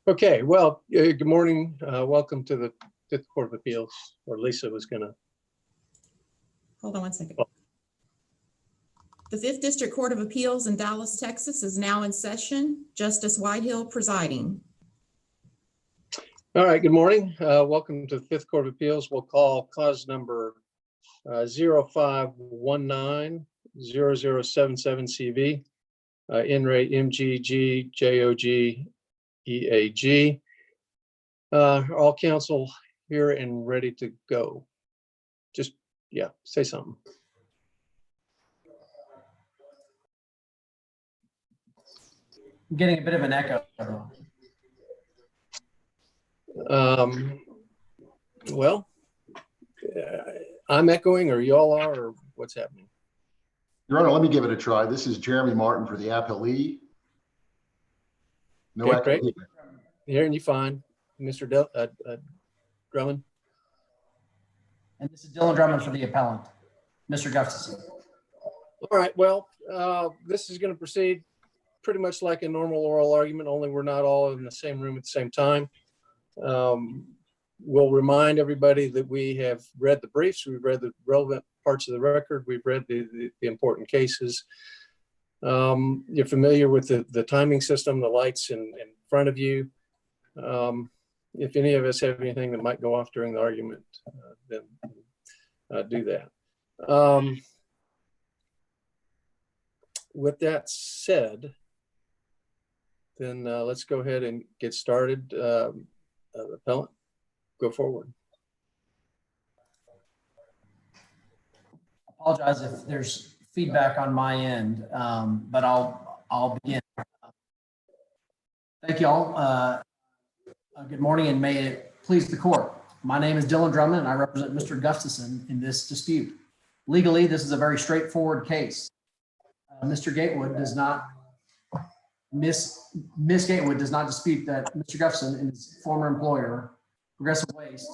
Okay, well, good morning. Welcome to the Fifth Court of Appeals, or Lisa was gonna. Hold on one second. The Fifth District Court of Appeals in Dallas, Texas is now in session. Justice Whitehill presiding. All right, good morning. Welcome to the Fifth Court of Appeals. We'll call cause number 0519-0077 CV, in re M.G.G, J.O.G, E.A.G. All counsel here and ready to go. Just, yeah, say something. I'm getting a bit of an echo. Well, I'm echoing, or y'all are, or what's happening? Your Honor, let me give it a try. This is Jeremy Martin for the Appellee. No Okay, echo great. here. Hearing you fine, Mr. Drummond. And this is Dylan Drummond for the appellant, Mr. Gustafson. All right, well, this is going to proceed pretty much like a normal oral argument, only we're not all in the same room at the same time. We'll remind everybody that we have read the briefs, we've read the relevant parts of the record, we've read the important cases. You're familiar with the timing system, the lights in front of you. If any of us have anything that might go off during the argument, then do that. With that said, then let's go ahead and get started. Appellant, go forward. Apologize if there's feedback on my end, but I'll begin. Thank you all. Good morning, and may it please the court. My name is Dylan Drummond, and I represent Mr. Gustafson in this dispute. Legally, this is a very straightforward case. Mr. Gatewood does not, Miss Gatewood does not dispute that Mr. Gustafson and his former employer, Progressive Waste.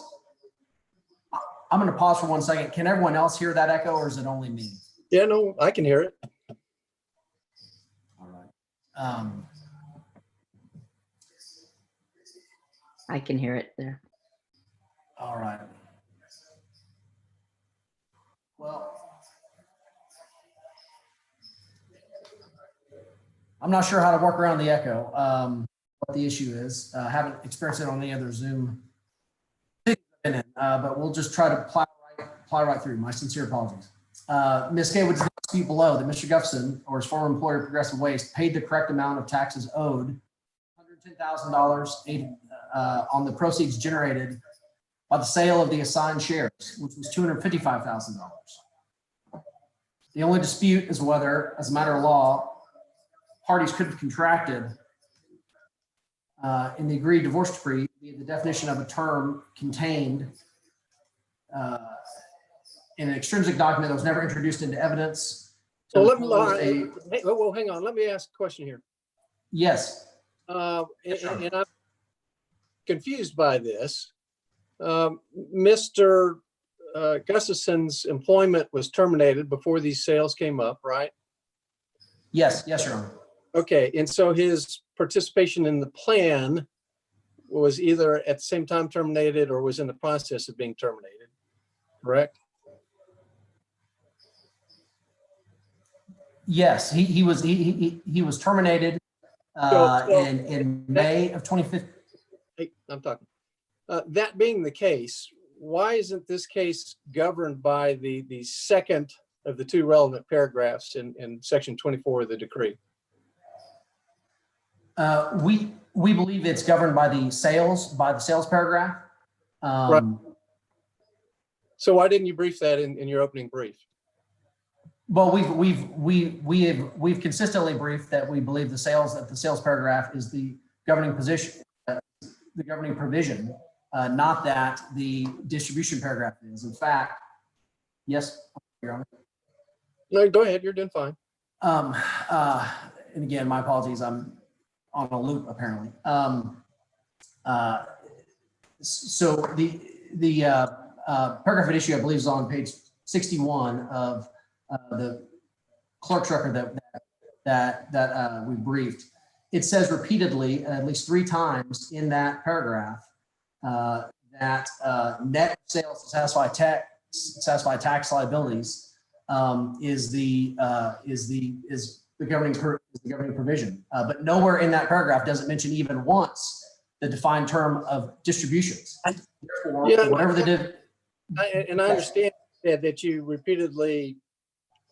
I'm going to pause for 1 second. Can everyone else hear that echo, or is it only me? Yeah, no, I can hear it. All right. I can hear it there. All right. Well, I'm not sure how to work around the echo, what the issue is. Haven't experienced it on any other Zoom, but we'll just try to plow right through. My sincere apologies. Ms. Gatewood does not dispute below that Mr. Gustafson or his former employer, Progressive Waste, paid the correct amount of taxes owed, $110,000 on the proceeds generated by the sale of the assigned shares, which was $255,000. The only dispute is whether, as a matter of law, parties could have contracted in the agreed divorce decree via the definition of a term contained in an extrinsic document that was never introduced into evidence. So let me, well, hang on. Let me ask a question here. Yes. And I'm confused by this. Mr. Gustafson's employment was terminated before these sales came up, right? Yes, yes, Your Honor. Okay, and so his participation in the plan was either at the same time terminated or was in the process of being terminated, correct? Yes, he was terminated in May of 2015. Hey, I'm talking. That being the case, why isn't this case governed by the second of the two relevant paragraphs in section 24 of the decree? We believe it's governed by the sales paragraph. Right. So why didn't you brief that in your opening brief? Well, we've consistently briefed that we believe the sales paragraph is the governing position, the governing provision, not that the distribution paragraph is. In fact, yes, Your Honor. No, go ahead. You're doing fine. And again, my apologies. I'm on a loop apparently. So the paragraph at issue, I believe, is on page 61 of the clerk's record that we briefed. it says repeatedly, at least 3 times in that paragraph, that net sales to satisfy tax liabilities is the governing provision. But nowhere in that paragraph does it mention even once the defined term of distributions. Therefore, Yeah, whatever I understand that you repeatedly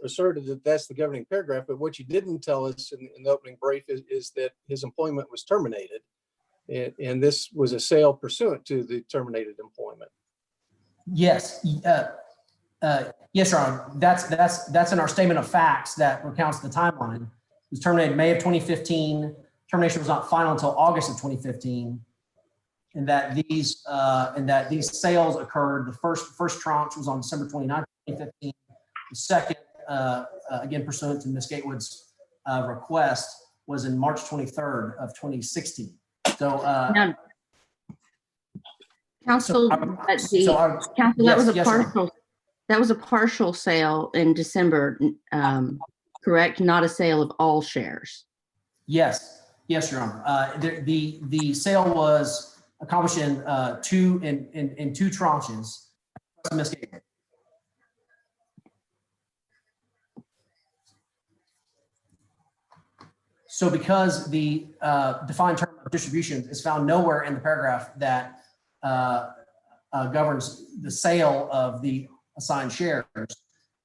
asserted that that's the governing paragraph, but what you didn't tell us in the opening brief is that his employment was terminated. And this was a sale pursuant to the terminated employment. Yes, yes, Your Honor. That's in our statement of facts that recounts the timeline. It was terminated May of 2015. Termination was not final until August of 2015, and that these sales occurred. The first tranche was on December 29th, 2015. The second, again pursuant to Ms. Gatewood's request, was in March 23rd of 2016. So, now, counsel, that was a partial sale in December, correct? Not a sale of all shares. Yes, Your Honor. The sale was accomplished in two tranches. Ms. Gatewood. So because the defined term of distribution is found nowhere in the paragraph that governs the sale of the assigned shares,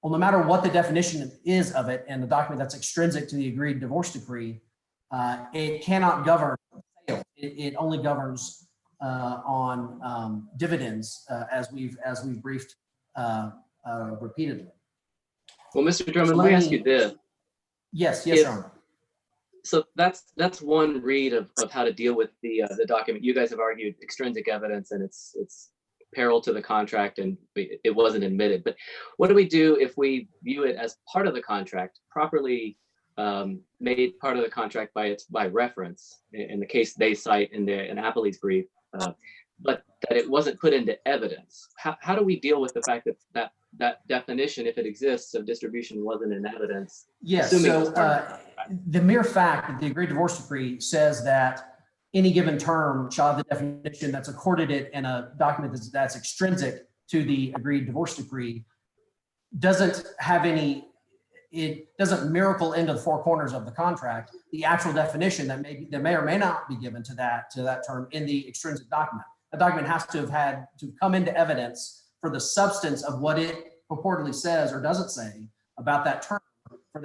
well, no matter what the definition is of it and the document that's extrinsic to the agreed divorce decree, it cannot govern sale. It only governs on dividends, as we've briefed repeatedly. Well, Mr. Drummond, let me ask you this. Yes, Your Honor. So that's one read of how to deal with the document. You guys have argued extrinsic evidence and it's peril to the contract and it wasn't admitted. But what do we do if we view it as part of the contract, properly made part of the contract by reference in the case they cite in Appellee's brief, but that it wasn't put into evidence? How do we deal with the fact that definition, if it exists, of distribution wasn't in evidence? Yes. So the mere fact that the agreed divorce decree says that any given term shall have the definition that's accorded it in a document that's extrinsic to the agreed divorce decree doesn't have any. It doesn't miracle into the 4 corners of the contract the actual definition that may or may not be given to that term in the extrinsic document. The document has to have had to come into evidence for the substance of what it purportedly says or doesn't say about that term for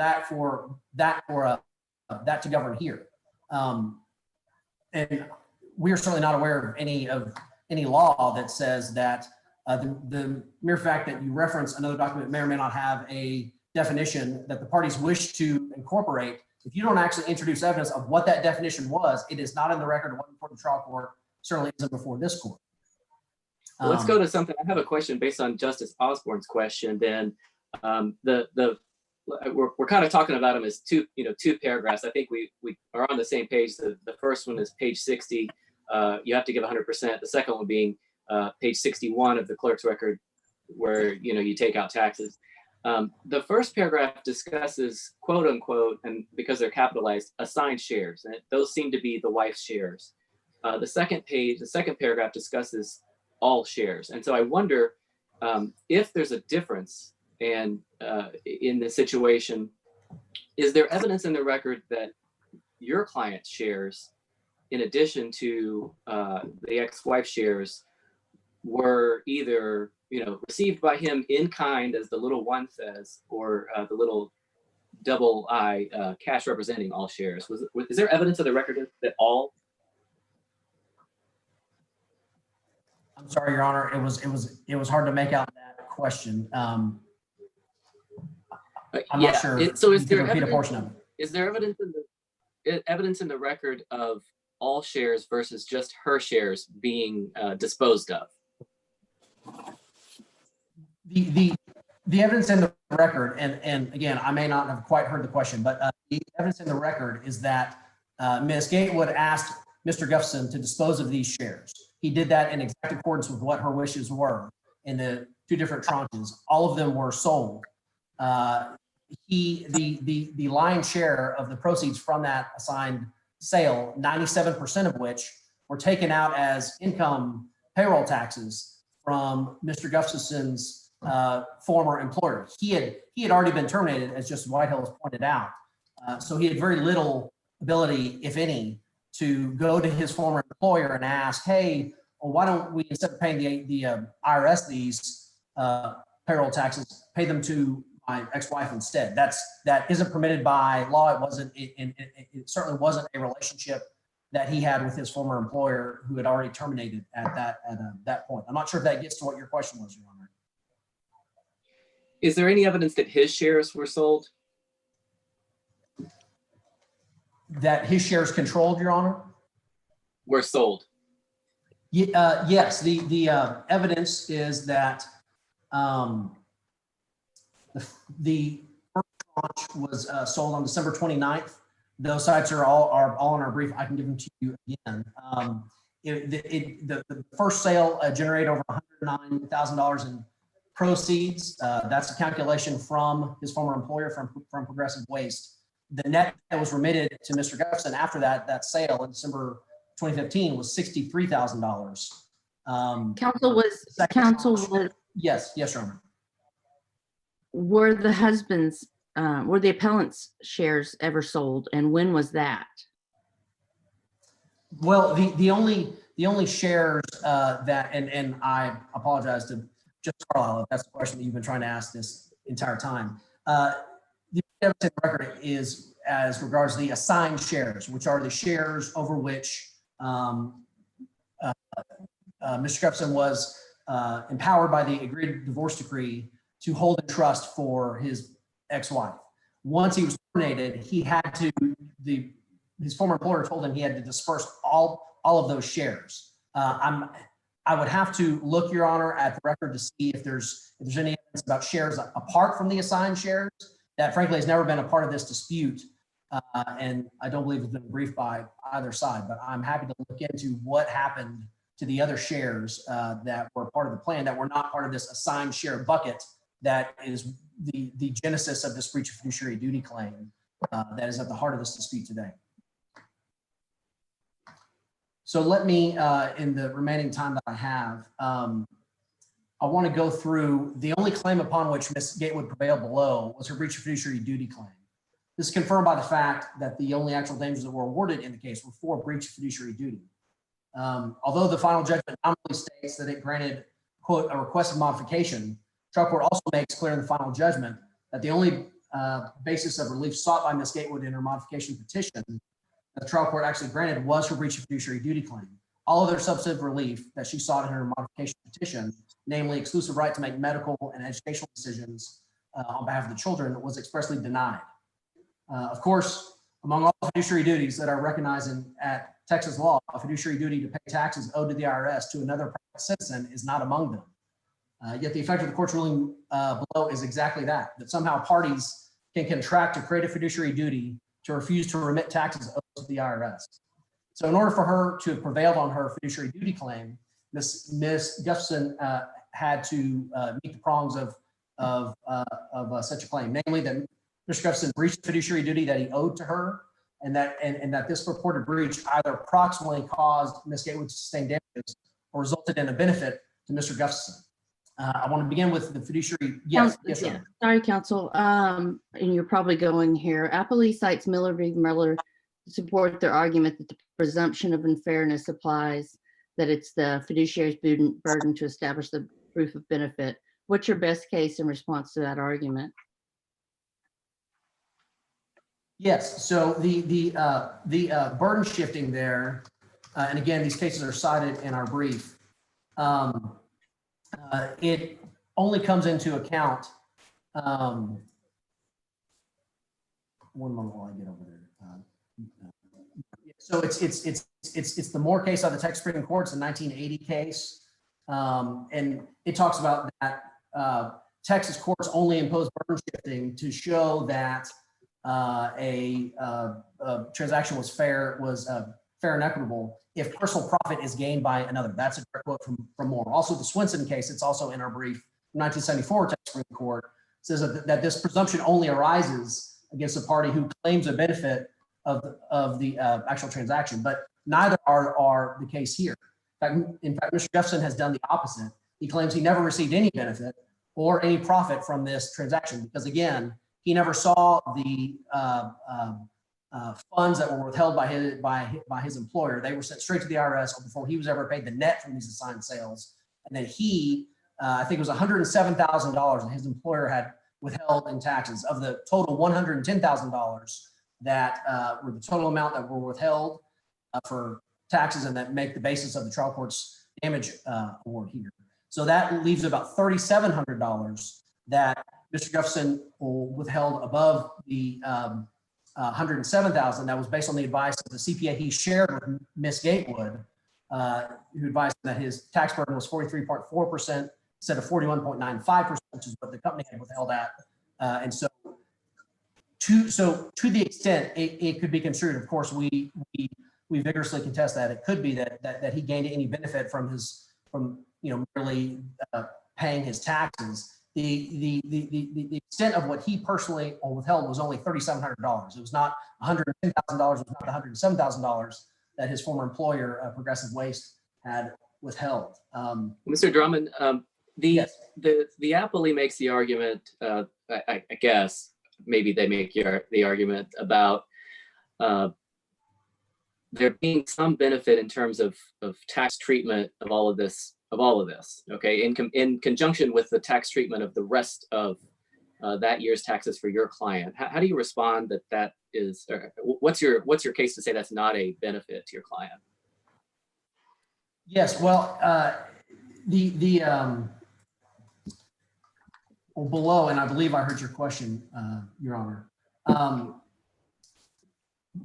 that to govern here. And we are certainly not aware of any law that says that the mere fact that you reference another document may or may not have a definition that the parties wish to incorporate. If you don't actually introduce evidence of what that definition was, it is not in the record. It wasn't before the trial court. Certainly isn't before this court. Let's go to something. I have a question based on Justice Osborne's question. Then we're kind of talking about them as two paragraphs. I think we are on the same page. The first one is page 60. You have to give 100%. The second one being page 61 of the clerk's record, where you take out taxes. The first paragraph discusses, quote unquote, and because they're capitalized, assigned shares, and those seem to be the wife's shares. The second paragraph discusses all shares, and so I wonder if there's a difference, and in this situation, is there evidence in the record that your client's shares, in addition to the ex-wife's shares, were either received by him in kind, as the little one says, or the little double I cash representing all shares? Is there evidence of the record that all? I'm sorry, Your Honor. It was hard to make out that question. I'm not sure. So is there repeat a portion of it? Is there evidence in the record of all shares versus just her shares being disposed of? The evidence in the record, and again, I may not have quite heard the question, but the evidence in the record is that Ms. Gatewood asked Mr. Gustafson to dispose of these shares. He did that in exact accordance with what her wishes were in the 2 different tranches. All of them were sold. The lion's share of the proceeds from that assigned sale, 97% of which were taken out as income payroll taxes from Mr. Gustafson's former employer. He had already been terminated, as Justice Whitehill has pointed out. So he had very little ability, if any, to go to his former employer and ask, hey, well, why don't we, instead of paying the IRS these payroll taxes, pay them to my ex-wife instead. That isn't permitted by law. It certainly wasn't a relationship that he had with his former employer, who had already terminated at that point. I'm not sure if that gets to what your question was, Your Honor. Is there any evidence that his shares were sold? That his shares controlled, Your Honor? Were sold. Yes, the evidence is that the first tranche was sold on December 29th. Those sites are all in our brief. I can give them to you again. The first sale generated over $109,000 in proceeds. That's a calculation from his former employer, from Progressive Waste. The net that was remitted to Mr. Gustafson after that sale in December 2015 was $63,000. Counsel was, Yes, Your Honor. were the appellant's shares ever sold, and when was that? Well, the only shares that, and I apologize to Justice Carlisle if that's the question that you've been trying to ask this entire time. The evidence in the record is as regards the assigned shares, which are the shares over which Mr. Gustafson was empowered by the agreed divorce decree to hold in trust for his ex-wife. Once he was terminated, he had to, his former employer told him he had to disperse all of those shares. I would have to look, Your Honor, at the record to see if there's any evidence about shares apart from the assigned shares. That frankly has never been a part of this dispute. And I don't believe it's been briefed by either side, but I'm happy to look into what happened to the other shares that were part of the plan that were not part of this assigned share bucket that is the genesis of this breach of fiduciary duty claim that is at the heart of this dispute today. So let me, in the remaining time that I have, I want to go through the only claim upon which Ms. Gatewood prevailed below was her breach of fiduciary duty claim. This is confirmed by the fact that the only actual damages that were awarded in the case were for breach of fiduciary duty. Although the final judgment nominally states that it granted, quote, a requested modification, trial court also makes clear in the final judgment that the only basis of relief sought by Ms. Gatewood in her modification petition that the trial court actually granted was her breach of fiduciary duty claim. All other substantive relief that she sought in her modification petition, namely exclusive right to make medical and educational decisions on behalf of the children, was expressly denied. Of course, among all fiduciary duties that are recognized at Texas law, a fiduciary duty to pay taxes owed to the IRS to another private citizen is not among them. Yet the effect of the court's ruling below is exactly that somehow parties can contract to create a fiduciary duty to refuse to remit taxes owed to the IRS. So in order for her to have prevailed on her fiduciary duty claim, Ms. Gustafson had to meet the prongs of such a claim, namely that Mr. Gustafson breached fiduciary duty that he owed to her, and that this purported breach either approximately caused Ms. Gatewood to sustain damages or resulted in a benefit to Mr. Gustafson. I want to begin with the fiduciary. Yes, Yeah. Sorry, counsel. And you're probably going here. Appellee cites Miller v. Miller to support their argument that the presumption of unfairness applies, that it's the fiduciary's burden to establish the proof of benefit. What's your best case in response to that argument? Yes. So the burden shifting there, and again, these cases are cited in our brief. It only comes into account. One moment while I get over there. So it's the Moore case out of the Texas Supreme Court. It's a 1980 case, and it talks about that Texas courts only impose burden shifting to show that a transaction was fair and equitable if personal profit is gained by another. That's a direct quote from Moore. Also, the Swenson case, it's also in our brief, 1974 Texas Supreme Court, says that this presumption only arises against a party who claims a benefit of the actual transaction, but neither are the case here. In fact, Mr. Jefferson has done the opposite. He claims he never received any benefit or any profit from this transaction because, again, he never saw the funds that were withheld by his employer. They were sent straight to the IRS before he was ever paid the net from these assigned sales. And then he, I think it was $107,000 that his employer had withheld in taxes. Of the total $110,000 that were the total amount that were withheld for taxes and that make the basis of the trial court's damage award here. So that leaves about $3,700 that Mr. Jefferson withheld above the $107,000. That was based on the advice of the CPA he shared with Ms. Gatewood, who advised him that his tax burden was 43.4% instead of 41.95%, which is what the company had withheld at. And so to the extent it could be construed, of course, we vigorously contest that it could be that he gained any benefit from merely paying his taxes. The extent of what he personally withheld was only $3,700. It was not $110,000. It was not the $107,000 that his former employer, Progressive Waste, had withheld. Mr. Drummond, Yes. the appellee makes the argument. I guess maybe they make the argument about there being some benefit in terms of tax treatment of all of this. Okay, in conjunction with the tax treatment of the rest of that year's taxes for your client. How do you respond that is, or what's your case to say that's not a benefit to your client? Yes, well, below, and I believe I heard your question, Your Honor.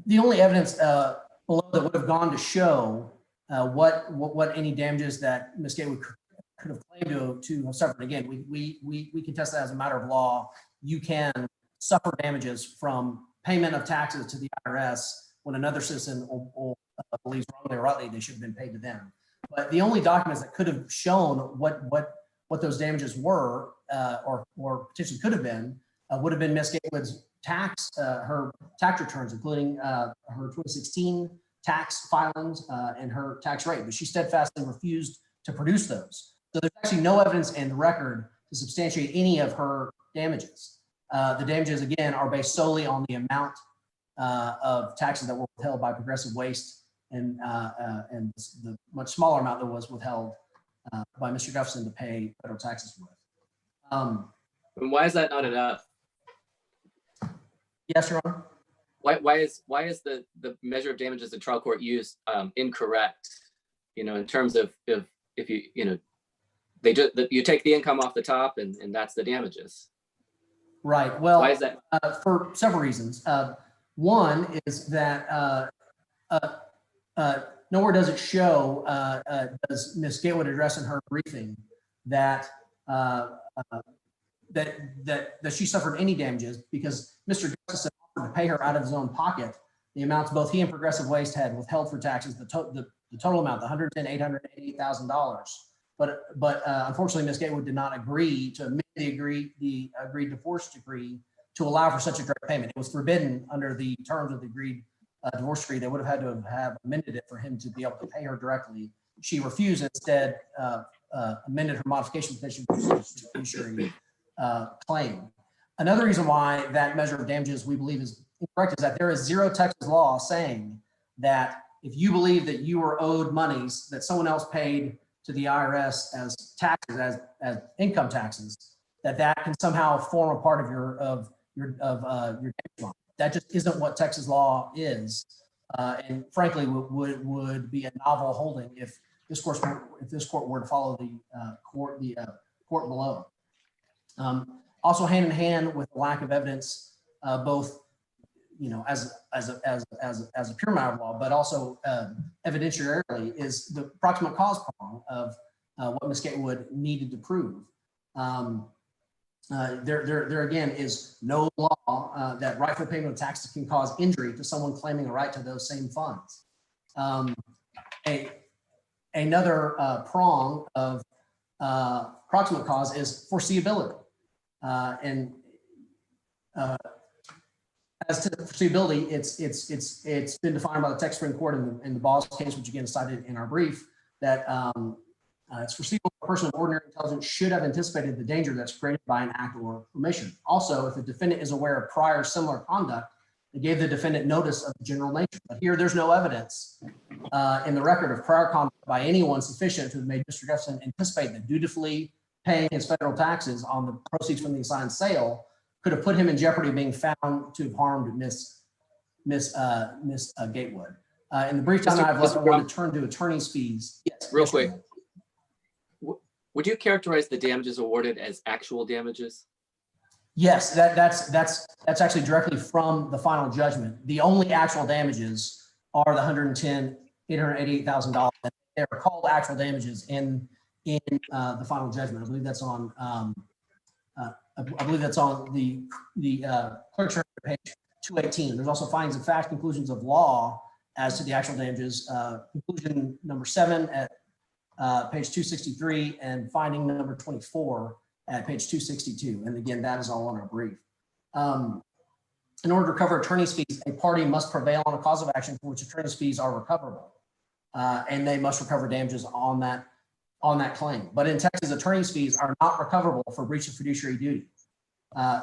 The only evidence below that would have gone to show what any damages that Ms. Gatewood could have claimed to have suffered. Again, we contest that as a matter of law. You can suffer damages from payment of taxes to the IRS when another citizen believes wrongly or rightly they should have been paid to them. But the only documents that could have shown what those damages were or potentially could have been would have been Ms. Gatewood's her tax returns, including her 2016 tax filings and her tax rate, but she steadfastly refused to produce those. So there's actually no evidence in the record to substantiate any of her damages. The damages, again, are based solely on the amount of taxes that were withheld by Progressive Waste and the much smaller amount that was withheld by Mr. Jefferson to pay federal taxes with. And why is that not enough? Yes, Your Honor. Why is the measure of damages the trial court used incorrect? In terms of if you you take the income off the top and that's the damages. Right. Well, why is that? For several reasons. One is that nowhere does it show, does Ms. Gatewood address in her briefing that she suffered any damages because Mr. Jefferson offered to pay her out of his own pocket the amounts both he and Progressive Waste had withheld for taxes, the total amount, the $188,000. But unfortunately, Ms. Gatewood did not agree to amend the agreed divorce decree to allow for such a direct payment. It was forbidden under the terms of the agreed divorce decree. They would have had to have amended it for him to be able to pay her directly. She refused, instead amended her modification petition to fiduciary claim. Another reason why that measure of damages we believe is incorrect is that there is zero Texas law saying that if you believe that you were owed monies that someone else paid to the IRS as taxes, as income taxes, that can somehow form a part of your damage line. That just isn't what Texas law is, and frankly would be a novel holding if this court were to follow the court below. Also, hand in hand with the lack of evidence, both as a pure matter of law, but also evidentiarily, is the proximate cause prong of what Ms. Gatewood needed to prove. There again is no law that rightful payment of taxes can cause injury to someone claiming a right to those same funds. Another prong of proximate cause is foreseeability. As to foreseeability, it's been defined by the Texas Supreme Court in the Ball's case, which again cited in our brief, that it's foreseeable a person of ordinary intelligence should have anticipated the danger that's created by an act or omission. Also, if the defendant is aware of prior similar conduct, it gave the defendant notice of the general nature. But here, there's no evidence in the record of prior conduct by anyone sufficient to have made Mr. Gustafson anticipate that dutifully paying his federal taxes on the proceeds from the assigned sale could have put him in jeopardy of being found to have harmed Miss Gatewood. In the brief time that I've left, I want to turn to attorney's fees. Yes, Real quick. Would you characterize the damages awarded as actual damages? Yes, that's actually directly from the final judgment. The only actual damages are the $888,000. They're called actual damages in the final judgment. I believe that's on I believe that's on the clerk's record, page 218. There's also findings of fact, conclusions of law as to the actual damages. Conclusion number 7 at page 263 and finding number 24 at page 262. And again, that is all on our brief. In order to recover attorney's fees, a party must prevail on a cause of action for which attorney's fees are recoverable. And they must recover damages on that claim. But in Texas, attorney's fees are not recoverable for breach of fiduciary duty.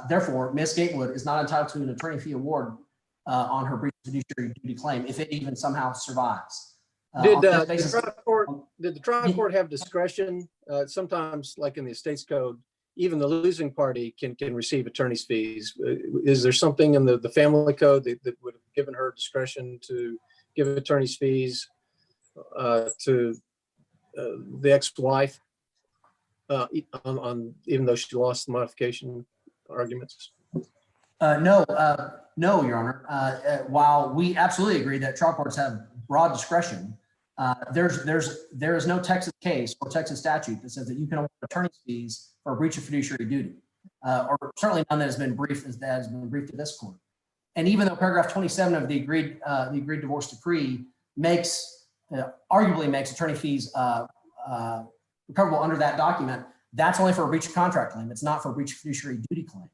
Therefore, Ms. Gatewood is not entitled to an attorney fee award on her breach of fiduciary duty claim if it even somehow survives. Did the trial court have discretion? Sometimes, like in the estates code, even the losing party can receive attorney's fees. Is there something in the family code that would have given her discretion to give attorney's fees to the ex-wife, even though she lost the modification arguments? No, Your Honor. While we absolutely agree that trial courts have broad discretion, there is no Texas case or Texas statute that says that you can award attorney's fees for a breach of fiduciary duty, or certainly none that has been briefed to this court. And even though paragraph 27 of the agreed divorce decree arguably makes attorney fees recoverable under that document, that's only for a breach of contract claim. It's not for a breach of fiduciary duty claim,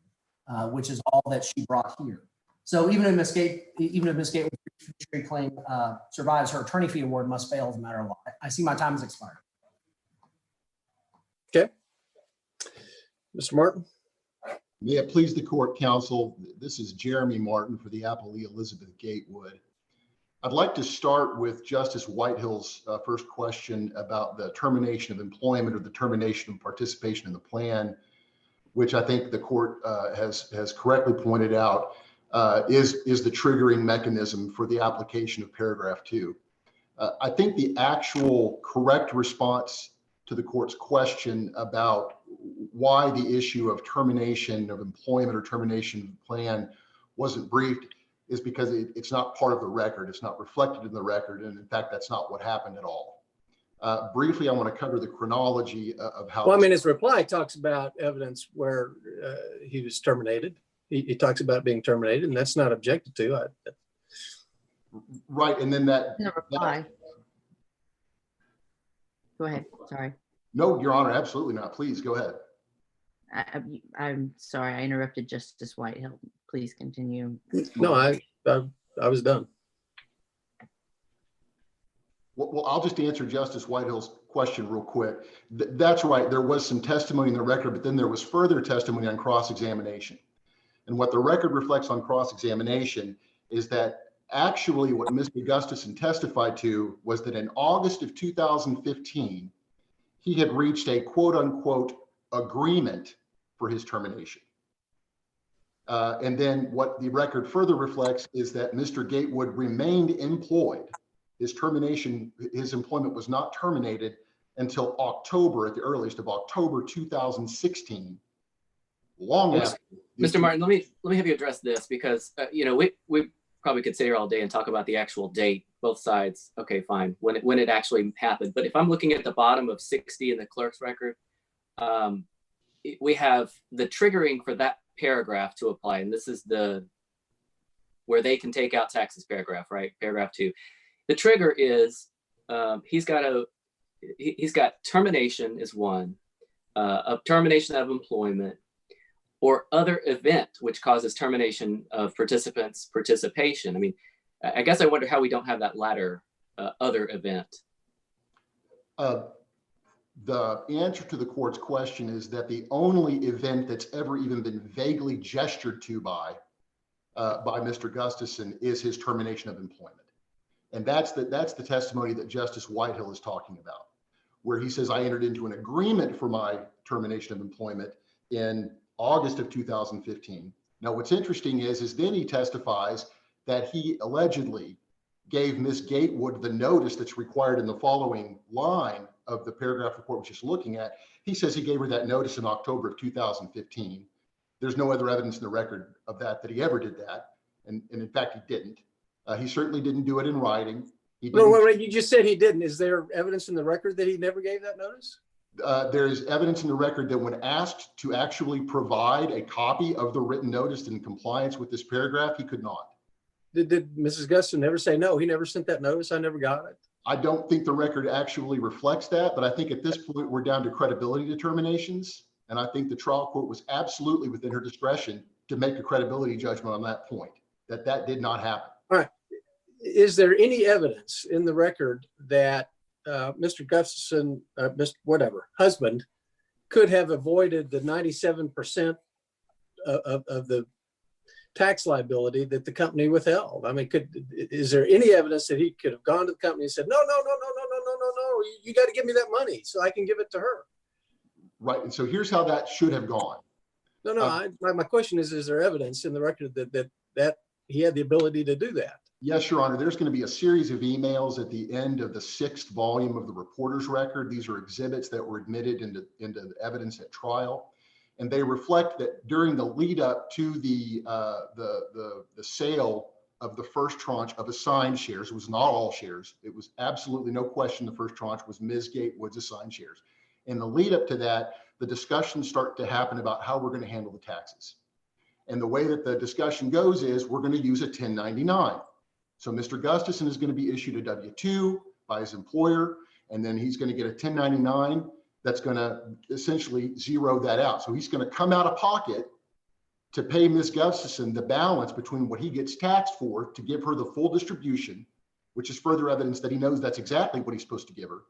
which is all that she brought here. So even if Ms. Gatewood's fiduciary claim survives, her attorney fee award must fail as a matter of law. I see my time has expired. Okay. Mr. Martin. May it please the court, counsel. This is Jeremy Martin for the Appellee Elizabeth Gatewood. I'd like to start with Justice Whitehill's first question about the termination of employment or the termination of participation in the plan, which I think the court has correctly pointed out is the triggering mechanism for the application of paragraph 2. I think the actual correct response to the court's question about why the issue of termination of employment or termination of the plan wasn't briefed is because it's not part of the record. It's not reflected in the record. And in fact, that's not what happened at all. Briefly, I want to cover the chronology of how. Well, I mean, his reply talks about evidence where he was terminated. He talks about being terminated, and that's not objected to. Right. And then that. In the reply. Go ahead. Sorry. No, Your Honor, absolutely not. Please go ahead. I'm sorry, I interrupted Justice Whitehill. Please continue. No, I was done. Well, I'll just answer Justice Whitehill's question real quick. That's right. There was some testimony in the record, but then there was further testimony on cross-examination. And what the record reflects on cross-examination is that actually what Mr. Gustafson testified to was that in August of 2015, he had reached a quote unquote agreement for his termination. And then what the record further reflects is that Mr. Gatewood remained employed. His employment was not terminated until October, at the earliest of October 2016. Long after. Mr. Martin, let me have you address this because we probably could sit here all day and talk about the actual date, both sides. Okay, fine. When it actually happened. But if I'm looking at the bottom of 60 in the clerk's record, we have the triggering for that paragraph to apply. And this is where they can take out taxes paragraph, right? Paragraph 2. The trigger is he's got termination is one, a termination of employment, or other event which causes termination of participants' participation. I mean, I guess I wonder how we don't have that latter other event. The answer to the court's question is that the only event that's ever even been vaguely gestured to by Mr. Gustafson is his termination of employment. And that's the testimony that Justice Whitehill is talking about, where he says, I entered into an agreement for my termination of employment in August of 2015. Now, what's interesting is then he testifies that he allegedly gave Ms. Gatewood the notice that's required in the following line of the paragraph the court was just looking at. He says he gave her that notice in October of 2015. There's no other evidence in the record of that he ever did that. And in fact, he didn't. He certainly didn't do it in writing. He didn't. No, wait, you just said he didn't. Is there evidence in the record that he never gave that notice? There is evidence in the record that when asked to actually provide a copy of the written notice in compliance with this paragraph, he could not. Did Mrs. Gustafson never say, no, he never sent that notice, I never got it? I don't think the record actually reflects that, but I think at this point we're down to credibility determinations. And I think the trial court was absolutely within her discretion to make a credibility judgment on that point, that did not happen. All right. Is there any evidence in the record that Mr. Gustafson, husband, could have avoided the 97% of the tax liability that the company withheld? I mean, is there any evidence that he could have gone to the company and said, no, you got to give me that money so I can give it to her? Right. And so here's how that should have gone. My question is there evidence in the record that he had the ability to do that? Yes, Your Honor. There's going to be a series of emails at the end of the 6th volume of the reporter's record. These are exhibits that were admitted into the evidence at trial. And they reflect that during the lead up to the sale of the first tranche of assigned shares, it was not all shares. It was absolutely no question the first tranche was Ms. Gatewood's assigned shares. In the lead up to that, the discussions start to happen about how we're going to handle the taxes. And the way that the discussion goes is we're going to use a 1099. So Mr. Gustafson is going to be issued a W-2 by his employer, and then he's going to get a 1099 that's going to essentially zero that out. So he's going to come out of pocket to pay Ms. Gustafson the balance between what he gets taxed for to give her the full distribution, which is further evidence that he knows that's exactly what he's supposed to give her.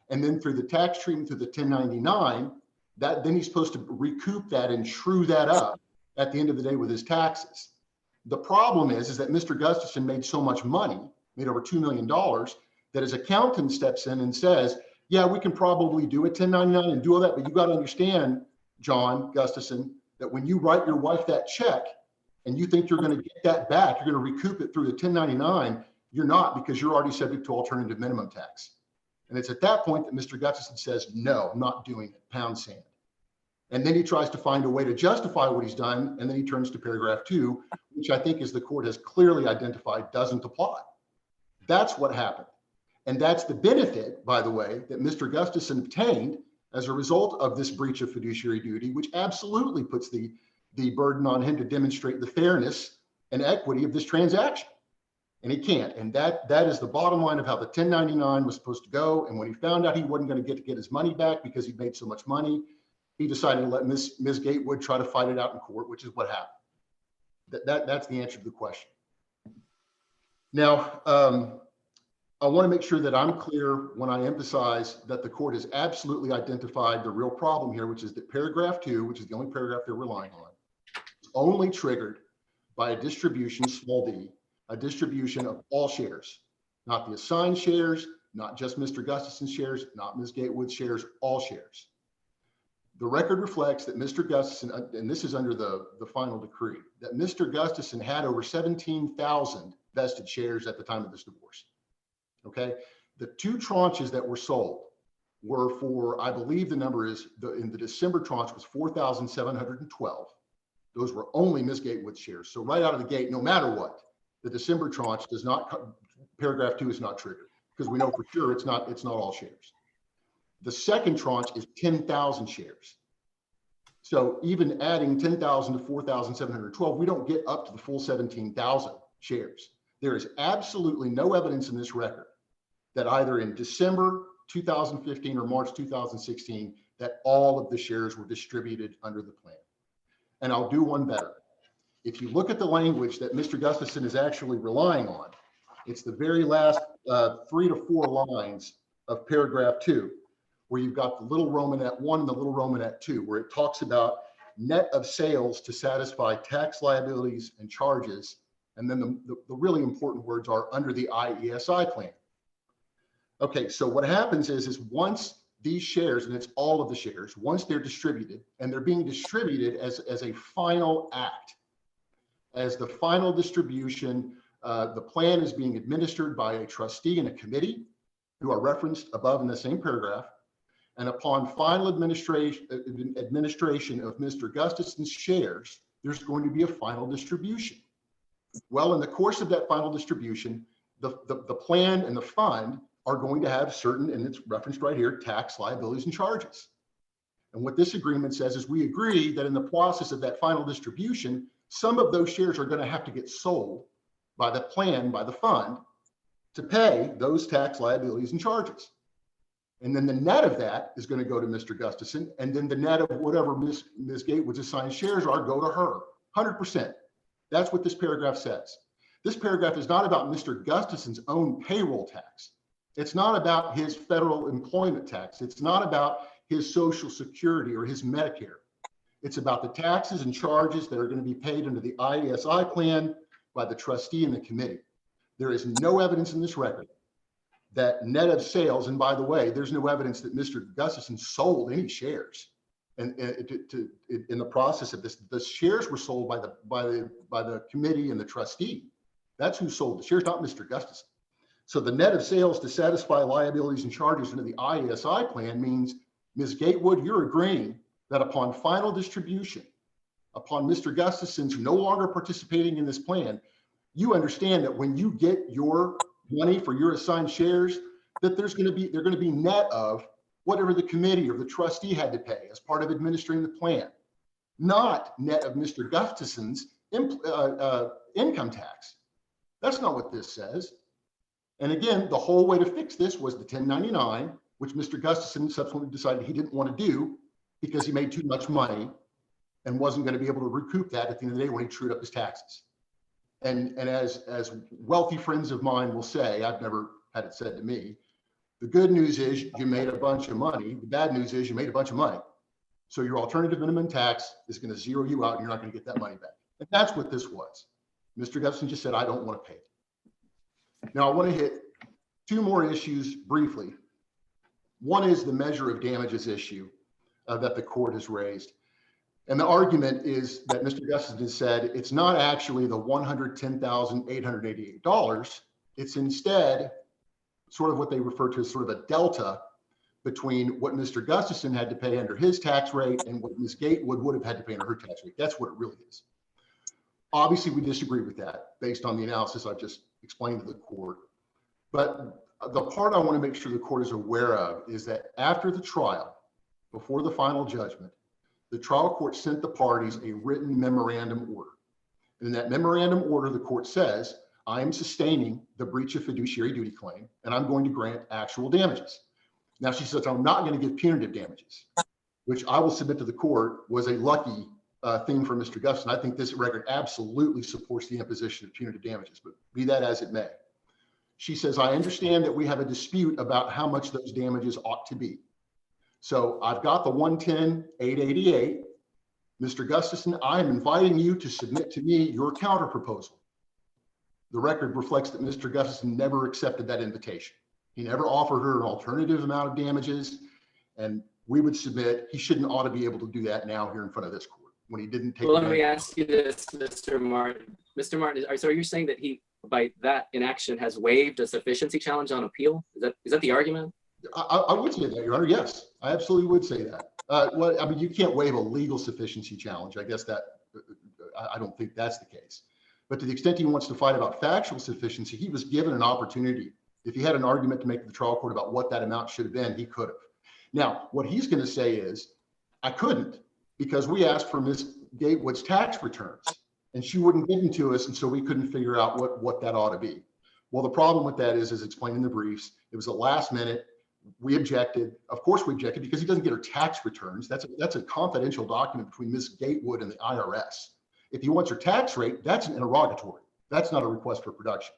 And then through the tax treatment through the 1099, then he's supposed to recoup that and true that up at the end of the day with his taxes. The problem is that Mr. Gustafson made so much money, made over $2 million, that his accountant steps in and says, yeah, we can probably do a 1099 and do all that, but you got to understand, John Gustafson, that when you write your wife that check and you think you're going to get that back, you're going to recoup it through the 1099, you're not, because you're already subject to alternative minimum tax. And it's at that point that Mr. Gustafson says, no, I'm not doing it, pound sand. And then he tries to find a way to justify what he's done. And then he turns to paragraph 2, which I think, as the court has clearly identified, doesn't apply. That's what happened. And that's the benefit, by the way, that Mr. Gustafson obtained as a result of this breach of fiduciary duty, which absolutely puts the burden on him to demonstrate the fairness and equity of this transaction. And he can't. And that is the bottom line of how the 1099 was supposed to go. And when he found out he wasn't going to get his money back because he made so much money, he decided to let Ms. Gatewood try to fight it out in court, which is what happened. That's the answer to the question. Now, I want to make sure that I'm clear when I emphasize that the court has absolutely identified the real problem here, which is that paragraph 2, which is the only paragraph they're relying on, is only triggered by a distribution, small d, a distribution of all shares, not the assigned shares, not just Mr. Gustafson's shares, not Ms. Gatewood's shares, all shares. The record reflects that Mr. Gustafson, and this is under the final decree, that Mr. Gustafson had over 17,000 vested shares at the time of this divorce. Okay, the 2 tranches that were sold were for, I believe the number is, in the December tranche was 4,712. Those were only Ms. Gatewood's shares. So right out of the gate, no matter what, the December tranche does not, paragraph 2 is not triggered, because we know for sure it's not all shares. The second tranche is 10,000 shares. So even adding 10,000 to 4,712, we don't get up to the full 17,000 shares. There is absolutely no evidence in this record that either in December 2015 or March 2016, that all of the shares were distributed under the plan. And I'll do one better. If you look at the language that Mr. Gustafson is actually relying on, it's the very last 3 to 4 lines of paragraph 2, where you've got the little Romanet 1 and the little Romanet 2, where it talks about net of sales to satisfy tax liabilities and charges. And then the really important words are under the IESI plan. Okay, so what happens is once these shares, and it's all of the shares, once they're distributed, and they're being distributed as a final act, as the final distribution, the plan is being administered by a trustee and a committee who are referenced above in the same paragraph. And upon final administration of Mr. Gustafson's shares, there's going to be a final distribution. Well, in the course of that final distribution, the plan and the fund are going to have certain, and it's referenced right here, tax liabilities and charges. And what this agreement says is we agree that in the process of that final distribution, some of those shares are going to have to get sold by the plan, by the fund, to pay those tax liabilities and charges. And then the net of that is going to go to Mr. Gustafson, and then the net of whatever Ms. Gatewood's assigned shares are go to her, 100%. That's what this paragraph says. This paragraph is not about Mr. Gustafson's own payroll tax. It's not about his federal employment tax. It's not about his Social Security or his Medicare. It's about the taxes and charges that are going to be paid under the IESI plan by the trustee and the committee. There is no evidence in this record that net of sales, and by the way, there's no evidence that Mr. Gustafson sold any shares. And in the process of this, the shares were sold by the committee and the trustee. That's who sold the shares, not Mr. Gustafson. So the net of sales to satisfy liabilities and charges under the IESI plan means, Ms. Gatewood, you're agreeing that upon final distribution, upon Mr. Gustafson's no longer participating in this plan, you understand that when you get your money for your assigned shares, that they're going to be net of whatever the committee or the trustee had to pay as part of administering the plan, not net of Mr. Gustafson's income tax. That's not what this says. And again, the whole way to fix this was the 1099, which Mr. Gustafson subsequently decided he didn't want to do because he made too much money and wasn't going to be able to recoup that at the end of the day when he trued up his taxes. And as wealthy friends of mine will say, I've never had it said to me, the good news is you made a bunch of money. The bad news is you made a bunch of money. So your alternative minimum tax is going to zero you out and you're not going to get that money back. And that's what this was. Mr. Gustafson just said, I don't want to pay it. Now I want to hit 2 more issues briefly. One is the measure of damages issue that the court has raised. And the argument is that Mr. Gustafson said it's not actually the $110,888. It's instead sort of what they refer to as sort of a delta between what Mr. Gustafson had to pay under his tax rate and what Ms. Gatewood would have had to pay under her tax rate. That's what it really is. Obviously, we disagree with that based on the analysis I've just explained to the court. But the part I want to make sure the court is aware of is that after the trial, before the final judgment, the trial court sent the parties a written memorandum order. And in that memorandum order, the court says, I am sustaining the breach of fiduciary duty claim, and I'm going to grant actual damages. Now she says, I'm not going to give punitive damages, which I will submit to the court was a lucky thing for Mr. Gustafson. I think this record absolutely supports the imposition of punitive damages, but be that as it may. She says, I understand that we have a dispute about how much those damages ought to be. So I've got the 110,888. Mr. Gustafson, I am inviting you to submit to me your counter proposal. The record reflects that Mr. Gustafson never accepted that invitation. He never offered her an alternative amount of damages, and we would submit he shouldn't ought to be able to do that now here in front of this court when he didn't take. Well, let me ask you this, Mr. Martin. Mr. Martin, so are you saying that he, by that inaction, has waived a sufficiency challenge on appeal? Is that the argument? I would say that, Your Honor. Yes, I absolutely would say that. Well, I mean, you can't waive a legal sufficiency challenge. I guess that I don't think that's the case. But to the extent he wants to fight about factual sufficiency, he was given an opportunity. If he had an argument to make to the trial court about what that amount should have been, he could have. Now, what he's going to say is, I couldn't because we asked for Ms. Gatewood's tax returns and she wouldn't give them to us, and so we couldn't figure out what that ought to be. Well, the problem with that is, as explained in the briefs, it was the last minute. We objected. Of course we objected because he doesn't get her tax returns. That's a confidential document between Ms. Gatewood and the IRS. If he wants her tax rate, that's an interrogatory. That's not a request for production.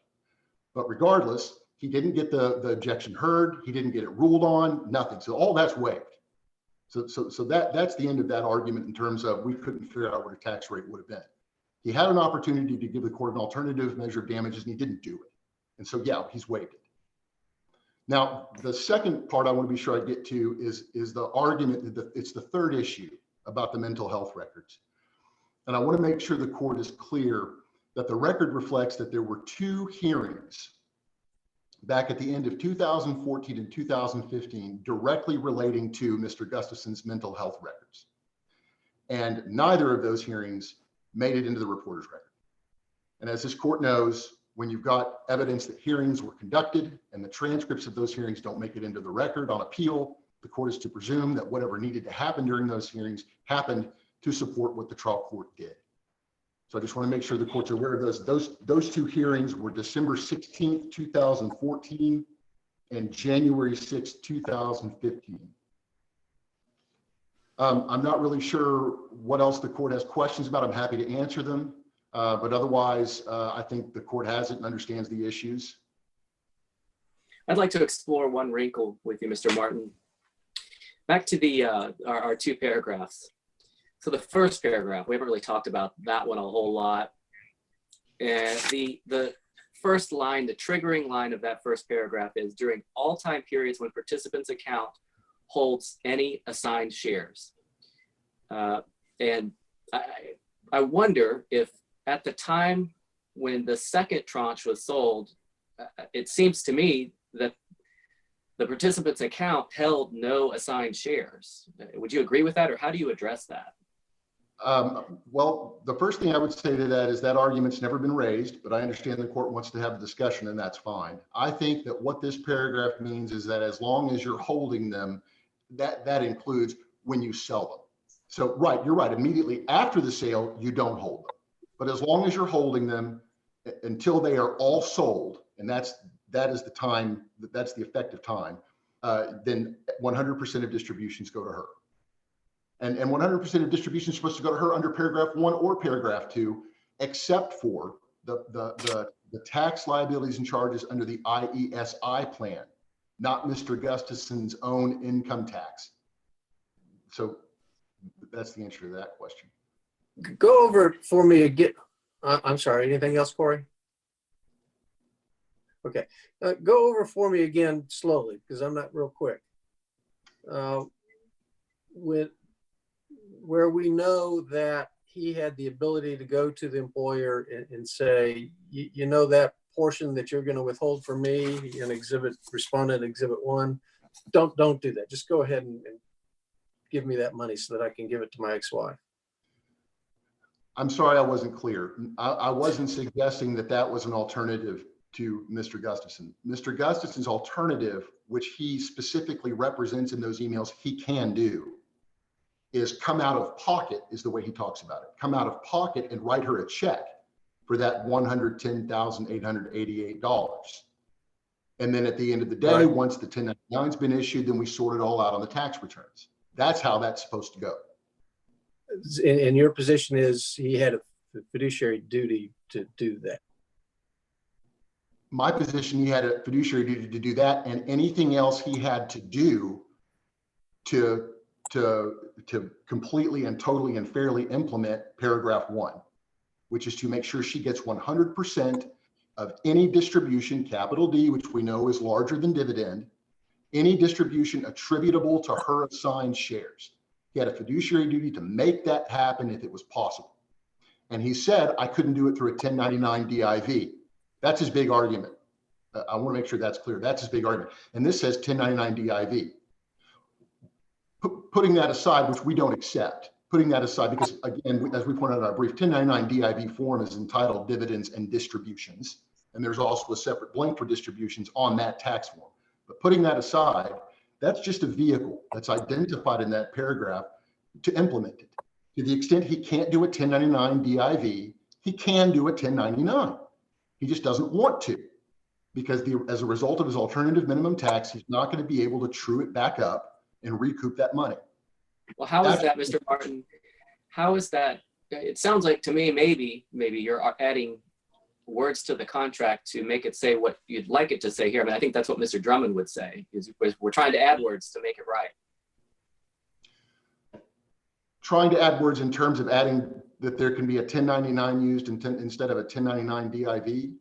But regardless, he didn't get the objection heard. He didn't get it ruled on, nothing. So all that's waived. So that's the end of that argument in terms of we couldn't figure out what a tax rate would have been. He had an opportunity to give the court an alternative measure of damages and he didn't do it. And so, yeah, he's waived it. Now, the second part I want to be sure I get to is the argument that it's the third issue about the mental health records. And I want to make sure the court is clear that the record reflects that there were 2 hearings back at the end of 2014 and 2015 directly relating to Mr. Gustafson's mental health records. And neither of those hearings made it into the reporter's record. And as this court knows, when you've got evidence that hearings were conducted and the transcripts of those hearings don't make it into the record on appeal, the court is to presume that whatever needed to happen during those hearings happened to support what the trial court did. So I just want to make sure the court's aware of those 2 hearings were December 16th, 2014 and January 6th, 2015. I'm not really sure what else the court has questions about. I'm happy to answer them. But otherwise, I think the court has it and understands the issues. I'd like to explore one wrinkle with you, Mr. Martin. Back to the our 2 paragraphs. So the first paragraph, we haven't really talked about that one a whole lot. And the first line, the triggering line of that first paragraph is during all time periods when participant's account holds any assigned shares. And I wonder if at the time when the second tranche was sold, it seems to me that the participant's account held no assigned shares. Would you agree with that, or how do you address that? Well, the first thing I would say to that is that argument's never been raised, but I understand the court wants to have a discussion and that's fine. I think that what this paragraph means is that as long as you're holding them, that includes when you sell them. So, right, you're right. Immediately after the sale, you don't hold them. But as long as you're holding them until they are all sold, and that is the time, that's the effective time, then 100% of distributions go to her. And 100% of distribution is supposed to go to her under paragraph 1 or paragraph 2, except for the tax liabilities and charges under the IESI plan, not Mr. Gustafson's own income tax. So that's the answer to that question. Go over it for me again. I'm sorry, anything else, Corey? Okay, go over for me again slowly because I'm not real quick. Where we know that he had the ability to go to the employer and say, you know, that portion that you're going to withhold from me in respondent exhibit 1, don't do that. Just go ahead and give me that money so that I can give it to my ex-wife. I'm sorry I wasn't clear. I wasn't suggesting that was an alternative to Mr. Gustafson. Mr. Gustafson's alternative, which he specifically represents in those emails he can do, is come out of pocket, is the way he talks about it. Come out of pocket and write her a check for that $110,888. And then at the end of the day, right, once the 1099's been issued, then we sort it all out on the tax returns. That's how that's supposed to go. And your position is he had a fiduciary duty to do that? My position, he had a fiduciary duty to do that, and anything else he had to do to completely and totally and fairly implement paragraph 1, which is to make sure she gets 100% of any distribution, capital D, which we know is larger than dividend, any distribution attributable to her assigned shares. He had a fiduciary duty to make that happen if it was possible. And he said, I couldn't do it through a 1099 DIV. That's his big argument. I want to make sure that's clear. That's his big argument. And this says 1099 DIV. Putting that aside, which we don't accept, putting that aside, because again, as we pointed out in our brief, 1099 DIV form is entitled dividends and distributions. And there's also a separate blank for distributions on that tax form. But putting that aside, that's just a vehicle that's identified in that paragraph to implement it. To the extent he can't do a 1099 DIV, he can do a 1099. He just doesn't want to. because as a result of his alternative minimum tax, he's not going to be able to true it back up and recoup that money. Well, how is that, Mr. Martin? How is that? It sounds like to me, maybe you're adding words to the contract to make it say what you'd like it to say here. I mean, I think that's what Mr. Drummond would say, is we're trying to add words to make it right. Trying to add words in terms of adding that there can be a 1099 used instead of a 1099 DIV?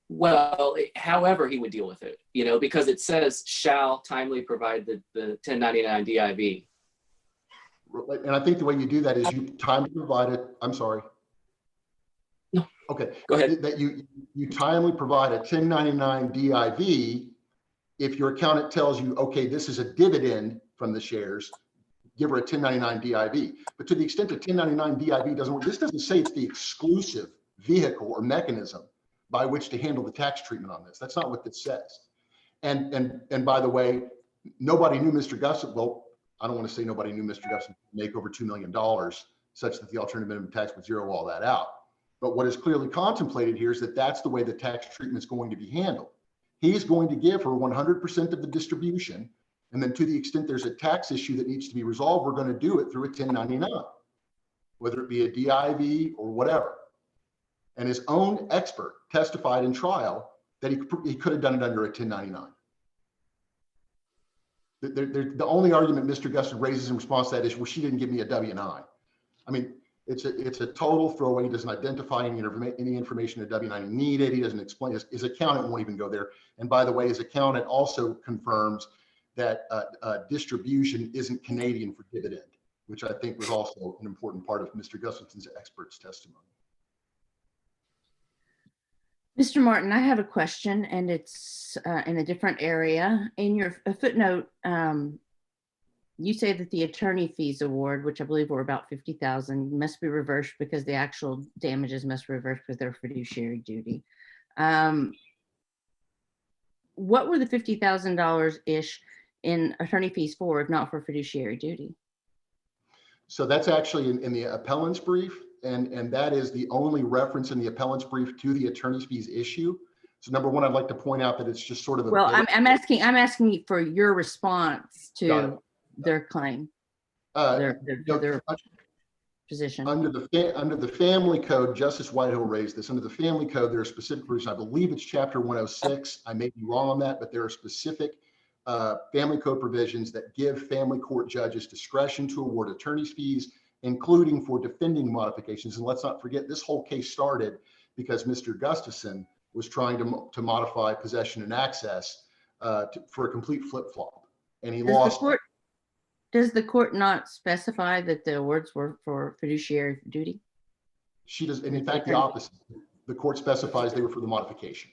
Well, however he would deal with it, you know, because it says shall timely provide the 1099 DIV. And I think the way you do that is you timely provide it. I'm sorry. No. Okay. Go ahead. That you timely provide a 1099 DIV if your accountant tells you, okay, this is a dividend from the shares, give her a 1099 DIV. But to the extent that 1099 DIV doesn't work, this doesn't say it's the exclusive vehicle or mechanism by which to handle the tax treatment on this. That's not what this says. And by the way, nobody knew Mr. Gustin. Well, I don't want to say nobody knew Mr. Gustin would make over $2 million such that the alternative minimum tax would zero all that out. But what is clearly contemplated here is that that's the way the tax treatment is going to be handled. He's going to give her 100% of the distribution. And then to the extent there's a tax issue that needs to be resolved, we're going to do it through a 1099, whether it be a DIV or whatever. And his own expert testified in trial that he could have done it under a 1099. The only argument Mr. Gustin raises in response to that is, well, she didn't give me a W-9. I mean, it's a total throwaway. He doesn't identify any information a W-9 needed. He doesn't explain. His accountant won't even go there. And by the way, his accountant also confirms that distribution isn't Canadian for dividend, which I think was also an important part of Mr. Gustin's expert's testimony. Mr. Martin, I have a question, and it's in a different area. In your footnote, you say that the attorney fees award, which I believe were about $50,000, must be reversed because the actual damages must reverse with their fiduciary duty. What were the $50,000-ish in attorney fees for, if not for fiduciary duty? So that's actually in the appellant's brief. And that is the only reference in the appellant's brief to the attorney's fees issue. So number one, I'd like to point out that it's just sort of Well, I'm asking for your response to their claim, their position. Under the family code, Justice Whitehill raised this. Under the family code, there are specific provisions. I believe it's chapter 106. I may be wrong on that, but there are specific family code provisions that give family court judges discretion to award attorney's fees, including for defending modifications. And let's not forget, this whole case started because Mr. Gustafson was trying to modify possession and access for a complete flip-flop, and he lost. Does the court not specify that the awards were for fiduciary duty? She does, and in fact, the opposite. The court specifies they were for the modification.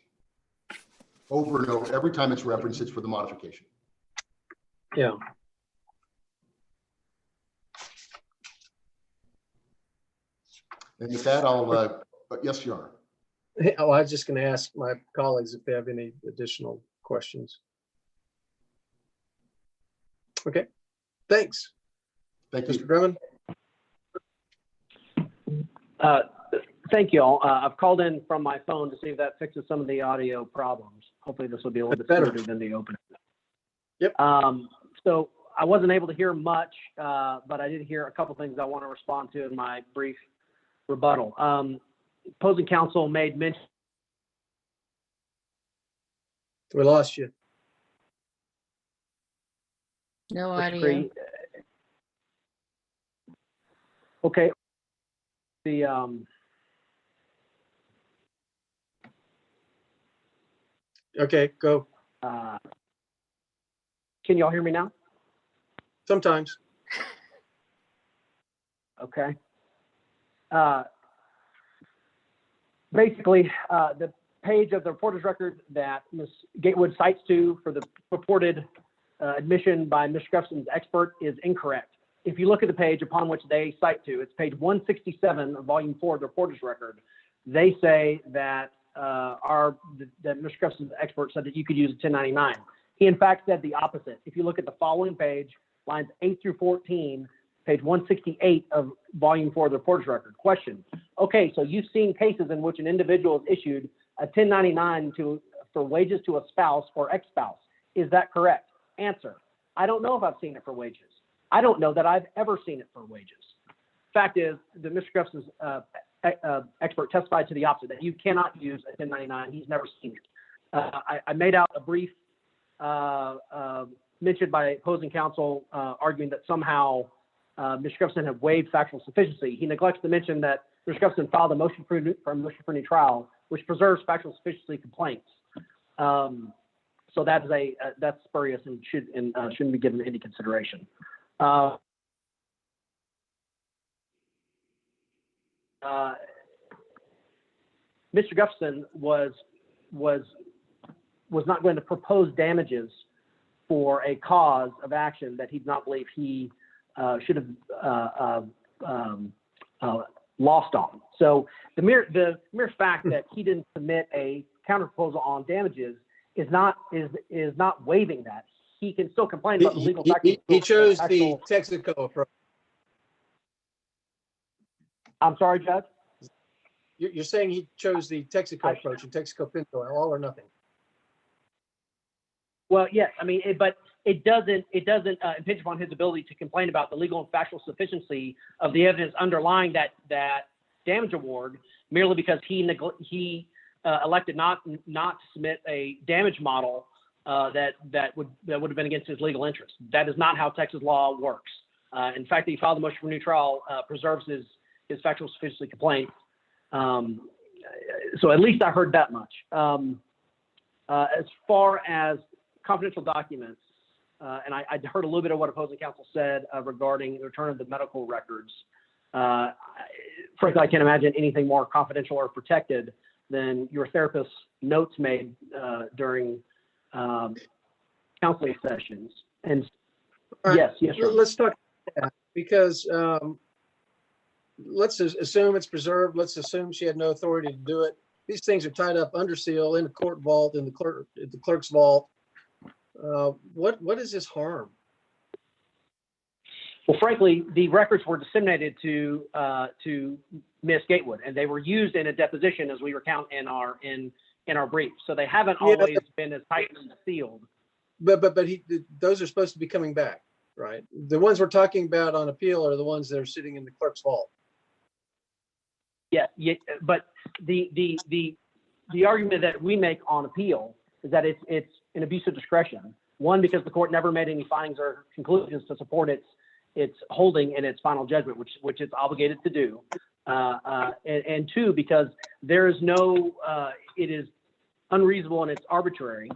Over and over, every time it's referenced, it's for the modification. Yeah. And with that, I'll, yes, Your Honor. Oh, I was just going to ask my colleagues if they have any additional questions. Okay, thanks. Thank you. Mr. Drummond. Thank you all. I've called in from my phone to see if that fixes some of the audio problems. Hopefully this will be a little bit better than the opening. Yep. So I wasn't able to hear much, but I did hear a couple things I want to respond to in my brief rebuttal. Opposing counsel made mention. We lost you. No audio. Okay. Okay, go. Can y'all hear me now? Sometimes. Okay. Basically, the page of the reporter's record that Ms. Gatewood cites to for the purported admission by Mr. Gustafson's expert is incorrect. If you look at the page upon which they cite to, it's page 167 of volume 4 of the reporter's record. They say that that Mr. Gustafson's expert said that you could use a 1099. He in fact said the opposite. If you look at the following page, lines 8 through 14, page 168 of volume 4 of the reporter's record. Question. Okay, so you've seen cases in which an individual has issued a 1099 to for wages to a spouse or ex-spouse. Is that correct? Answer: I don't know if I've seen it for wages. I don't know that I've ever seen it for wages. Fact is that Mr. Gustafson's expert testified to the opposite, that you cannot use a 1099. He's never seen it. I made out a brief mentioned by opposing counsel arguing that somehow Mr. Gustafson had waived factual sufficiency. He neglects to mention that Mr. Gustafson filed a motion for a new trial, which preserves factual sufficiency complaints. So that is that's spurious and shouldn't be given any consideration. Mr. Gustafson was not going to propose damages for a cause of action that he did not believe he should have lost on. So the mere fact that he didn't submit a counterproposal on damages is not waiving that. He can still complain about the legal factors. He chose the Texaco approach. I'm sorry, Judge? You're saying he chose the Texaco approach, and Texaco Pinto, all or nothing. Well, yes. I mean, but it doesn't impinge upon his ability to complain about the legal and factual sufficiency of the evidence underlying that damage award, merely because he elected not to submit a damage model that would have been against his legal interest. That is not how Texas law works. In fact, he filed a motion for new trial preserves his factual sufficiency complaint. So at least I heard that much. As far as confidential documents, and I heard a little bit of what opposing counsel said regarding the return of the medical records. Frankly, I can't imagine anything more confidential or protected than your therapist's notes made during counseling sessions. And right. Yes, sir. Let's talk about that, because let's assume it's preserved. Let's assume she had no authority to do it. These things are tied up under seal in the court vault, in the clerk's vault. What is this harm? Well, frankly, the records were disseminated to Ms. Gatewood, and they were used in a deposition, as we recount in our brief. So they haven't always been as tightly sealed. But those are supposed to be coming back, right? The ones we're talking about on appeal are the ones that are sitting in the clerk's vault. Yeah, but the argument that we make on appeal is that it's an abuse of discretion. One, because the court never made any findings or conclusions to support its holding in its final judgment, which it's obligated to do. And two, because there is no, it is unreasonable and it's arbitrary,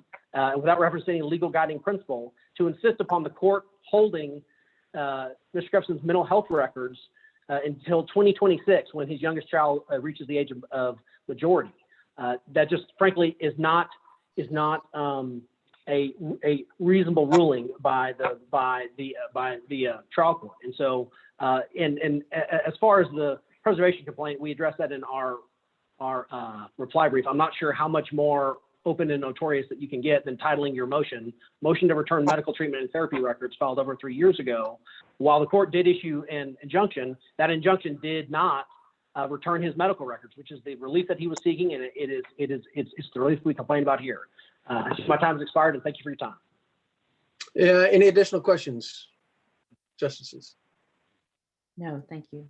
without referencing a legal guiding principle, to insist upon the court holding Mr. Gustafson's mental health records until 2026, when his youngest child reaches the age of majority. That just frankly is not a reasonable ruling by the trial court. And so, and as far as the preservation complaint, we addressed that in our reply brief. I'm not sure how much more open and notorious that you can get than titling your motion to return medical treatment and therapy records filed over 3 years ago. While the court did issue an injunction, that injunction did not return his medical records, which is the relief that he was seeking, and it's the relief we complain about here. My time has expired, and thank you for your time. Any additional questions, justices? No, thank you.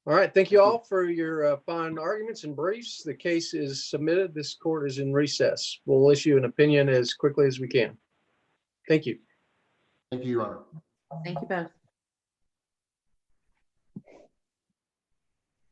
All right, thank you all for your fine arguments and briefs. The case is submitted. This court is in recess. We'll issue an opinion as quickly as we can. Thank you. Thank you, Your Honor. Thank you both.